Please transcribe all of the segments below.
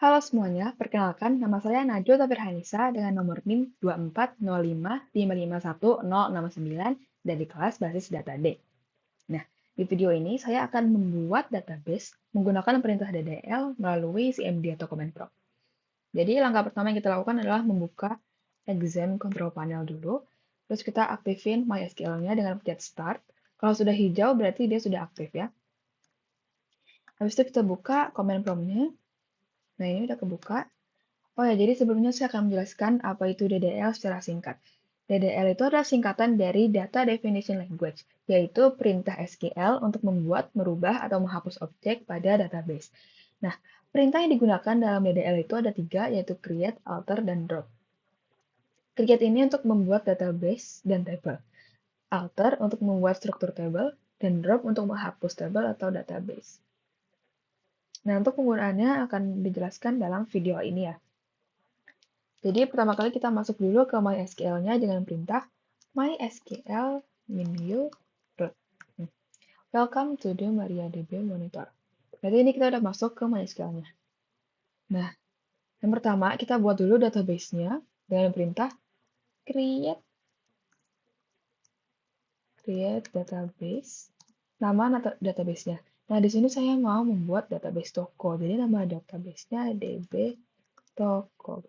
Halo semuanya, perkenalkan nama saya Najwa Tafirhanisa dengan nomor NIM 2405551069 dari kelas Basis Data D. Nah, di video ini saya akan membuat database menggunakan perintah DDL melalui CMD atau command prompt. Jadi langkah pertama yang kita lakukan adalah membuka exam control panel dulu, terus kita aktifin MySQL-nya dengan pencet start. Kalau sudah hijau berarti dia sudah aktif ya. Habis itu kita buka command prompt-nya. Nah, ini udah kebuka. Oh ya, jadi sebelumnya saya akan menjelaskan apa itu DDL secara singkat. DDL itu adalah singkatan dari Data Definition Language, yaitu perintah SQL untuk membuat, merubah, atau menghapus objek pada database. Nah, perintah yang digunakan dalam DDL itu ada tiga, yaitu create, alter, dan drop. Create ini untuk membuat database dan table. Alter untuk membuat struktur table, dan drop untuk menghapus table atau database. Nah, untuk penggunaannya akan dijelaskan dalam video ini ya. Jadi pertama kali kita masuk dulu ke MySQL-nya dengan perintah MySQL menu root. Welcome to the MariaDB monitor. Berarti ini kita udah masuk ke MySQL-nya. Nah, yang pertama kita buat dulu database-nya dengan perintah create database, nama database-nya. Nah, di sini saya mau membuat database toko. Jadi nama database-nya db toko.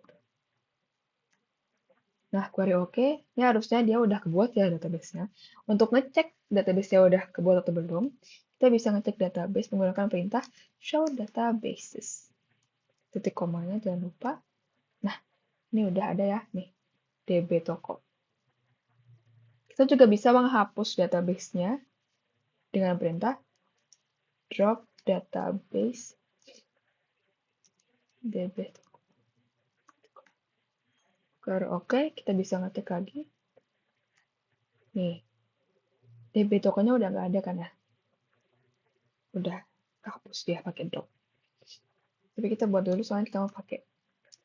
Nah, query OK, ya harusnya dia udah kebuat ya database-nya. Untuk ngecek database-nya udah kebuat atau belum, kita bisa ngecek database menggunakan perintah show databases. Titik komanya jangan lupa. Nah, ini udah ada ya, nih, db toko. Kita juga bisa menghapus database-nya dengan perintah drop database db toko. Query OK, kita bisa ngecek lagi. Nih, db tokonya udah nggak ada kan ya? Udah kehapus dia pakai drop. Tapi kita buat dulu soalnya kita mau pakai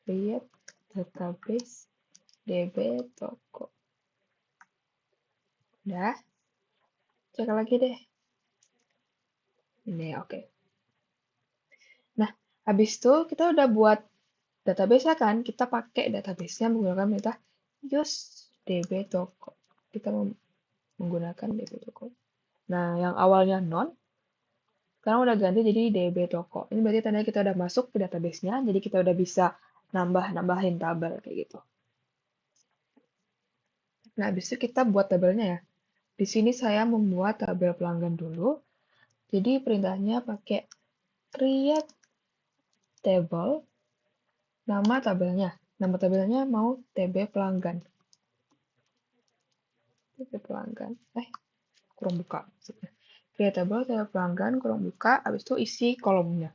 create database db toko. Udah, cek lagi deh. Ini oke. Nah, habis itu kita udah buat database ya kan? Kita pakai database-nya menggunakan perintah use db toko. Kita menggunakan db toko. Nah, yang awalnya non, sekarang udah ganti jadi db toko. Ini berarti tandanya kita udah masuk ke database-nya, jadi kita udah bisa nambahin tabel kayak gitu. Nah, habis itu kita buat tabelnya ya. Di sini saya membuat tabel pelanggan dulu. Jadi perintahnya pakai create table, nama tabelnya. Nama tabelnya mau TB pelanggan. TB pelanggan. Kurang buka. Create table, TB pelanggan, kurang buka. Habis itu isi kolomnya.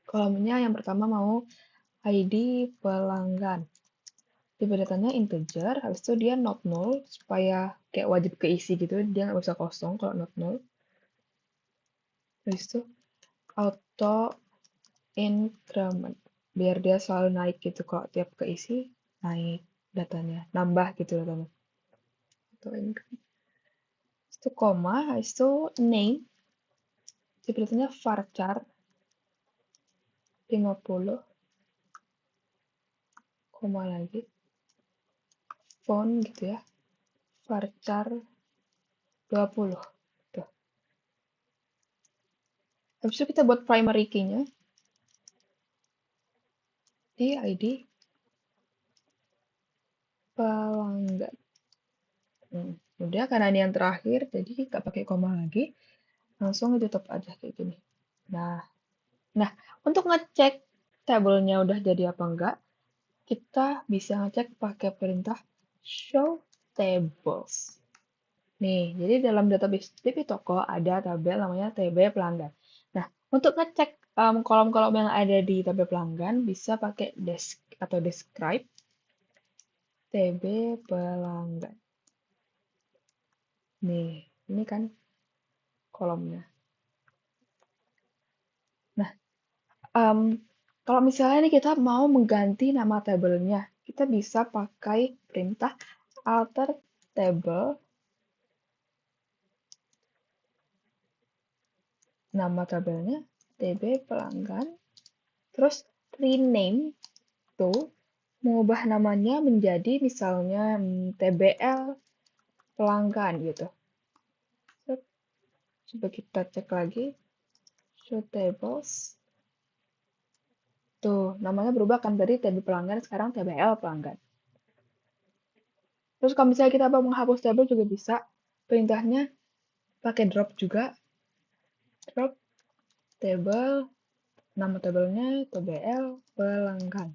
Kolomnya yang pertama mau ID pelanggan. Tipe datanya integer, habis itu dia not null, supaya kayak wajib keisi gitu, dia nggak bisa kosong kalau not null. Habis itu auto increment, biar dia selalu naik gitu kalau tiap keisi, naik datanya, nambah gitu datanya. Auto increment. Habis itu koma, habis itu name, tipe datanya varchar 50, koma lagi, font gitu ya, varchar 20. Tuh. Habis itu kita buat primary key-nya di ID pelanggan. Udah, karena ini yang terakhir, jadi nggak pakai koma lagi, langsung ditutup aja kayak gini. Nah, untuk ngecek tabelnya udah jadi apa enggak, kita bisa ngecek pakai perintah show tables. Nih, jadi dalam database DB Toko ada tabel namanya TB pelanggan. Nah, untuk ngecek kolom-kolom yang ada di tabel pelanggan bisa pakai desk atau describe TB pelanggan. Nih, ini kan kolomnya. Nah, kalau misalnya nih kita mau mengganti nama tabelnya, kita bisa pakai perintah alter table, nama tabelnya tb pelanggan, terus rename tuh mengubah namanya menjadi misalnya TBL pelanggan gitu. Coba kita cek lagi. Show tables. Tuh, namanya berubah kan dari TB pelanggan sekarang TBL pelanggan. Terus kalau misalnya kita mau menghapus tabel juga bisa. Perintahnya pakai drop juga. Drop table, nama tabelnya TBL pelanggan.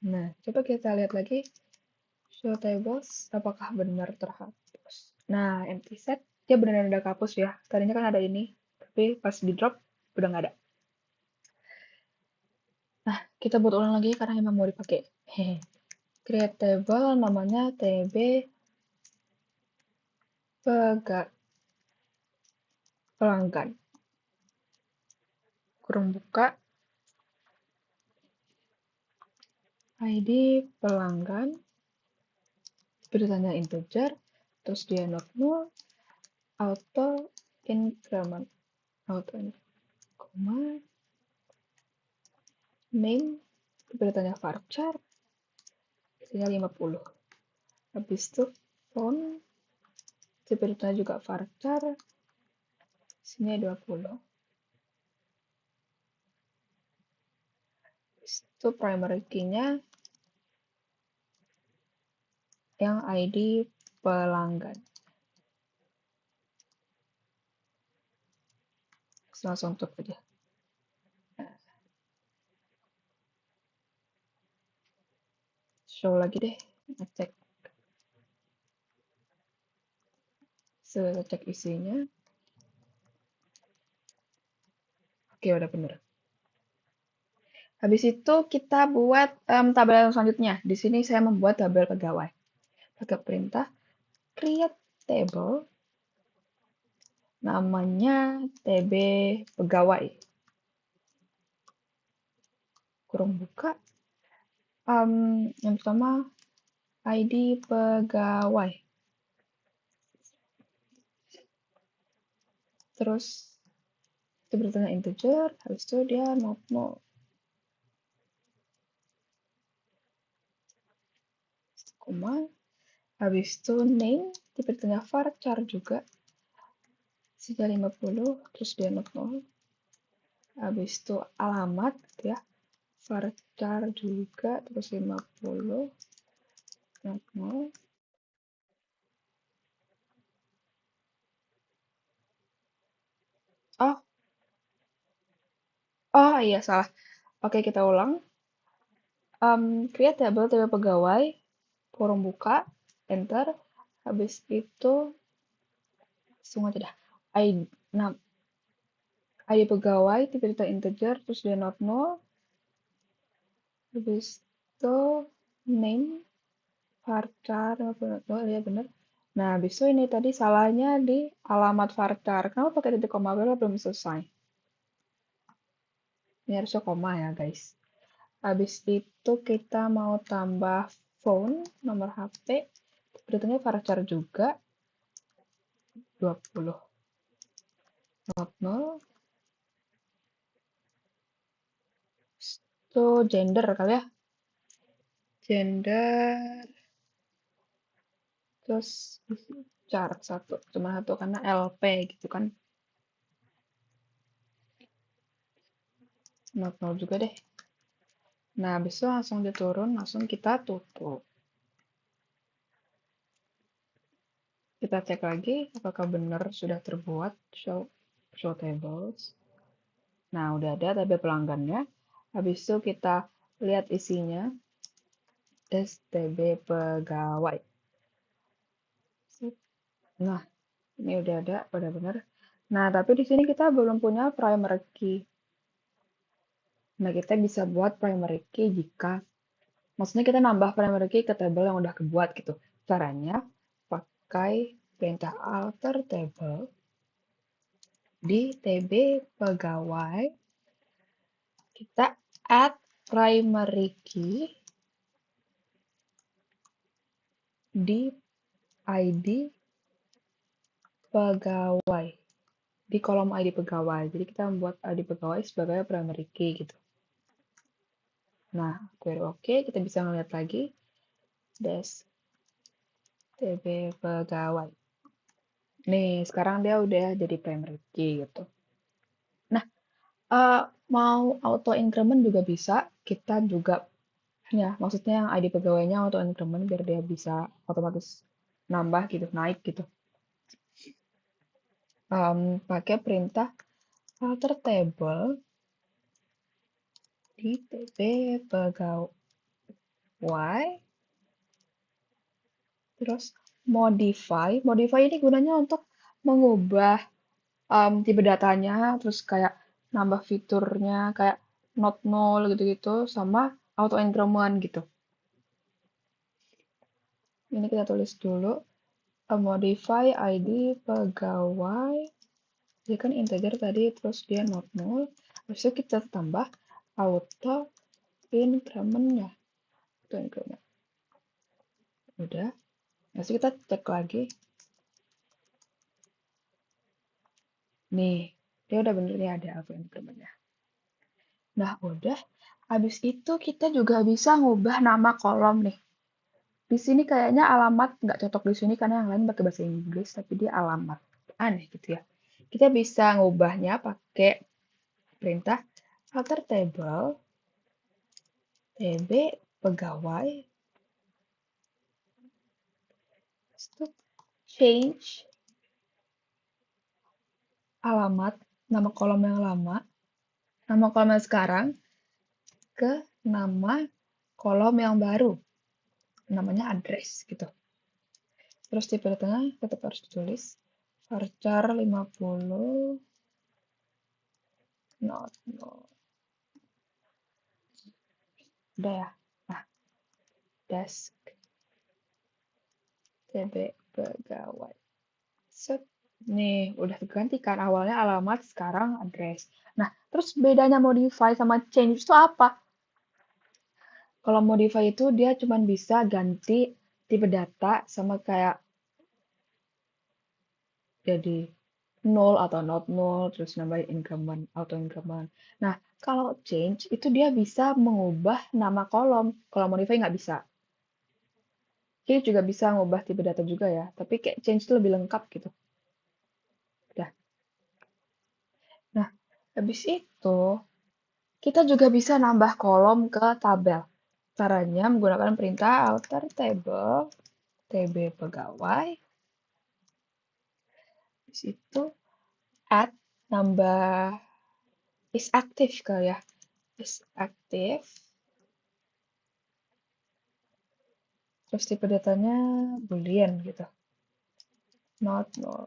Nah, coba kita lihat lagi. Show tables, apakah benar terhapus? Nah, empty set, dia benar-benar udah kehapus ya. Tadinya kan ada ini, tapi pas di drop udah nggak ada. Nah, kita buat ulang lagi karena emang mau dipakai. Hehe. Create table namanya TB pelanggan. Kurung buka. ID pelanggan. Beritanya integer. Terus dia not null. Auto increment. Auto increment. Koma. Name. Beritanya varchar. Isinya 50. Habis itu font. Beritanya juga varchar. Isinya 20. Itu primary key-nya yang ID pelanggan. Langsung tutup aja. Show lagi deh, ngecek. Saya cek isinya. Oke, udah bener. Habis itu kita buat tabel yang selanjutnya. Di sini saya membuat tabel pegawai. Pakai perintah create table. Namanya TB pegawai. Kurung buka. Yang pertama ID pegawai. Terus itu bertanya integer, habis itu dia not null. Koma, habis itu name, bertanya varchar juga. Sudah 50, terus dia not null. Habis itu alamat ya, varchar juga, terus 50, not null. Oh iya salah. Oke, kita ulang. Create table pegawai, kurung buka, enter. Habis itu semua tidak. ID pegawai, tipe-tipe integer, terus dia not null. Habis itu name, varchar, oh ya bener. Nah, habis itu ini tadi salahnya di alamat varchar. Kenapa pakai titik koma belum selesai? Ini harusnya koma ya, guys. Habis itu kita mau tambah phone, nomor HP, beritanya varchar juga, 20. Not null. Itu gender kali ya. Gender. Terus chart satu. Cuma satu karena LP gitu kan. Not null juga deh. Nah, habis itu langsung diturun, langsung kita tutup. Kita cek lagi apakah benar sudah terbuat show tables. Nah, udah ada tabel pelanggannya. Habis itu kita lihat isinya. STB pegawai. Nah, ini udah ada, udah benar. Nah, tapi di sini kita belum punya primary key. Nah, kita bisa buat primary key jika, maksudnya kita nambah primary key ke tabel yang udah kebuat gitu. Caranya pakai perintah alter table di TB pegawai, kita add primary key di ID pegawai. di kolom ID pegawai. Jadi kita membuat ID pegawai sebagai primary key gitu. Nah, query oke, kita bisa melihat lagi dash tb pegawai. Nih, sekarang dia udah jadi primary key gitu. Nah, mau auto increment juga bisa. Kita juga, ya, maksudnya yang ID pegawainya auto increment biar dia bisa otomatis nambah gitu, naik gitu. Pakai perintah alter table di tb pegawai, terus modify ini gunanya untuk mengubah tipe datanya, terus kayak nambah fiturnya kayak not null gitu-gitu, sama auto increment gitu. Ini kita tulis dulu, modify ID pegawai, dia kan integer tadi, terus dia not null, habis itu kita tambah auto increment ya, auto increment. Udah, habis itu kita cek lagi. Nih, dia udah bener nih ada auto increment-nya. Nah, udah. Habis itu kita juga bisa ngubah nama kolom nih. Di sini kayaknya alamat nggak cocok di sini karena yang lain pakai bahasa Inggris, tapi dia alamat. Aneh gitu ya. Kita bisa ngubahnya pakai perintah alter table tb pegawai change alamat nama kolom yang lama, nama kolom yang sekarang ke nama kolom yang baru. Namanya address gitu. Terus tipe datanya tetap harus ditulis varchar 50 not udah ya. Nah, desk tb pegawai set. Nih udah terganti kan, awalnya alamat, sekarang address. Nah, terus bedanya modify sama change itu apa? Kalau modify itu dia cuma bisa ganti tipe data sama kayak jadi null atau not null, terus nambahin increment, auto increment. Nah, kalau change itu dia bisa mengubah nama kolom. Kalau modify nggak bisa. Change juga bisa mengubah tipe data juga ya, tapi kayak change itu lebih lengkap gitu. Udah. Nah, habis itu kita juga bisa nambah kolom ke tabel. Caranya menggunakan perintah alter table tb pegawai. Habis itu add, nambah is active kali ya. Is active. Terus tipe datanya boolean gitu. Not null.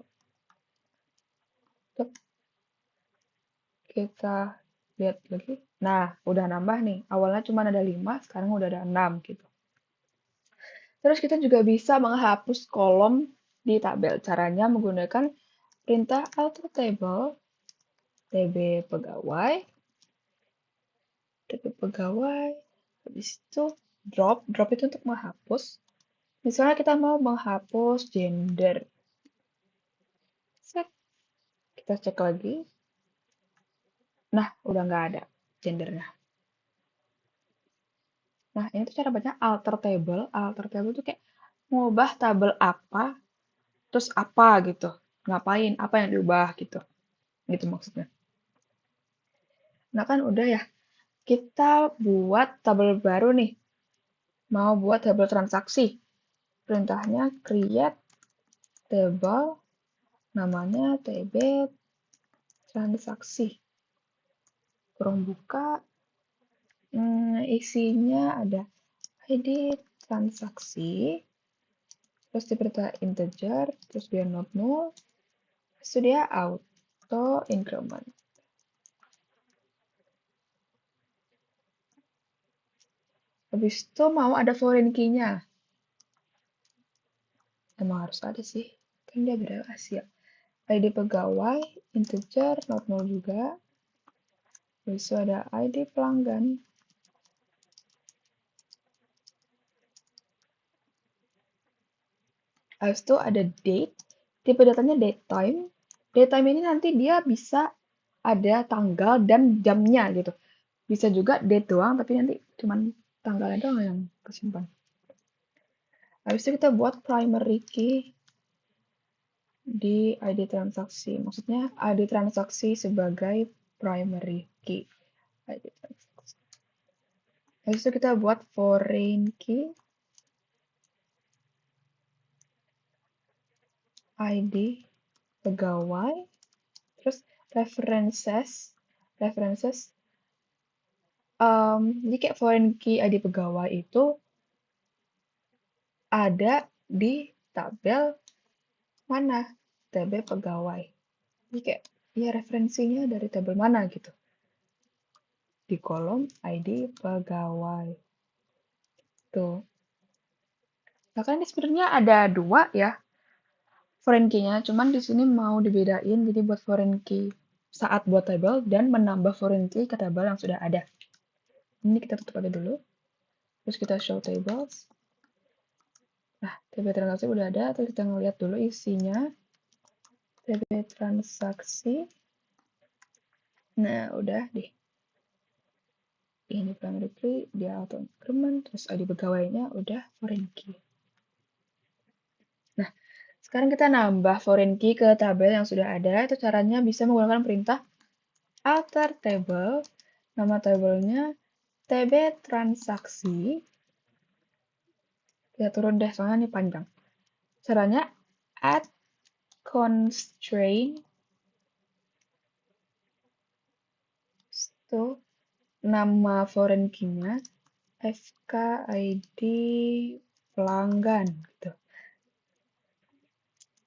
Kita lihat lagi. Nah, udah nambah nih. Awalnya cuma ada 5, sekarang udah ada 6 gitu. Terus kita juga bisa menghapus kolom di tabel. Caranya menggunakan perintah alter table tb pegawai. tb pegawai. Habis itu drop. Drop itu untuk menghapus. Misalnya kita mau menghapus gender. Set. Kita cek lagi. Nah, udah nggak ada gendernya. Nah, ini tuh cara baca alter table. Alter table tuh kayak ngubah tabel apa, terus apa gitu. Ngapain, apa yang diubah gitu. Gitu maksudnya. Nah, kan udah ya. Kita buat tabel baru nih. Mau buat tabel transaksi. Perintahnya create table, namanya tb transaksi. Kurung buka, isinya ada ID transaksi, terus diperintah integer, terus dia not null, terus dia auto increment. Habis itu mau ada foreign key-nya. Emang harus ada sih, kan dia berasia. ID pegawai, integer, not null juga. Habis itu ada ID pelanggan. Habis itu ada date, tipe datanya date time, Daytime ini nanti dia bisa ada tanggal dan jamnya gitu. Bisa juga date doang, tapi nanti cuman tanggalnya doang yang kesimpan. Habis itu kita buat primary key di ID transaksi. Maksudnya ID transaksi sebagai primary key. ID transaksi. Habis itu kita buat foreign key ID pegawai. Terus references. Jadi kayak foreign key ID pegawai itu ada di tabel mana? Tabel pegawai. Jadi kayak ya referensinya dari tabel mana gitu. Di kolom ID pegawai. Tuh. Nah kan ini sebenarnya ada dua ya foreign key-nya, cuman di sini mau dibedain jadi buat foreign key saat buat tabel dan menambah foreign key ke tabel yang sudah ada. Ini kita tutup aja dulu. Terus kita show tables. Nah, TB transaksi udah ada, terus kita ngeliat dulu isinya. TB transaksi. Nah, udah deh. Ini primary key, dia auto increment, terus ID pegawainya udah foreign key. Nah, sekarang kita nambah foreign key ke tabel yang sudah ada. Itu caranya bisa menggunakan perintah alter table. Nama tabelnya TB transaksi. Kita turun deh, soalnya ini panjang. Caranya add constraint to nama foreign key-nya FKID pelanggan gitu.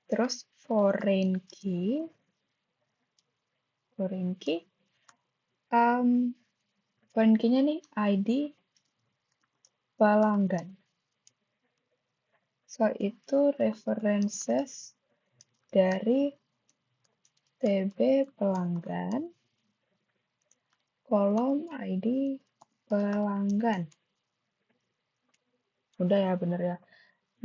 Terus foreign key foreign key-nya nih ID pelanggan. So itu references dari TB pelanggan kolom ID pelanggan. Udah ya, bener ya.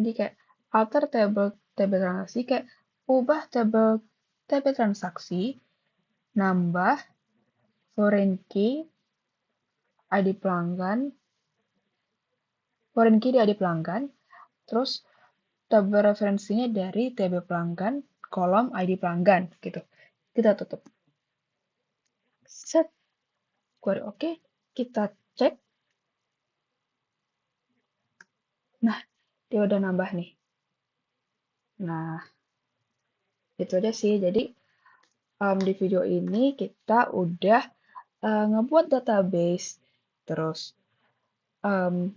Jadi kayak alter table transaksi, kayak ubah table transaksi, nambah foreign key ID pelanggan, foreign key di ID pelanggan, terus tabel referensinya dari TB pelanggan, kolom ID pelanggan, gitu. Kita tutup. Set. Query oke. Kita cek. Nah, dia udah nambah nih. Nah, itu aja sih. Jadi, di video ini kita udah ngebuat database, terus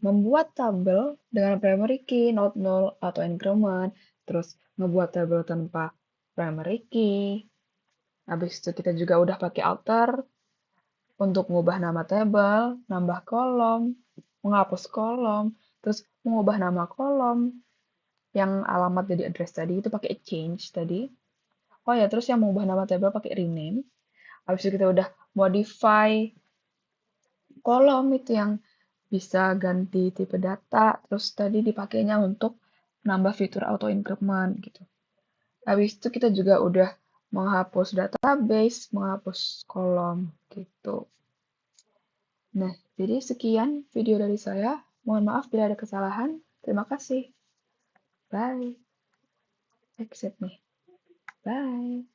membuat tabel dengan primary key, not null, atau increment, terus ngebuat tabel tanpa primary key. Habis itu kita juga udah pakai alter untuk mengubah nama tabel, nambah kolom, menghapus kolom, terus mengubah nama kolom yang alamat jadi address tadi itu pakai change tadi. Oh ya, terus yang mengubah nama tabel pakai rename. Habis itu kita udah modify kolom itu yang bisa ganti tipe data, terus tadi dipakainya untuk nambah fitur auto increment gitu. Habis itu kita juga udah menghapus database, menghapus kolom gitu. Nah, jadi sekian video dari saya. Mohon maaf bila ada kesalahan. Terima kasih. Bye. Exit nih. Bye.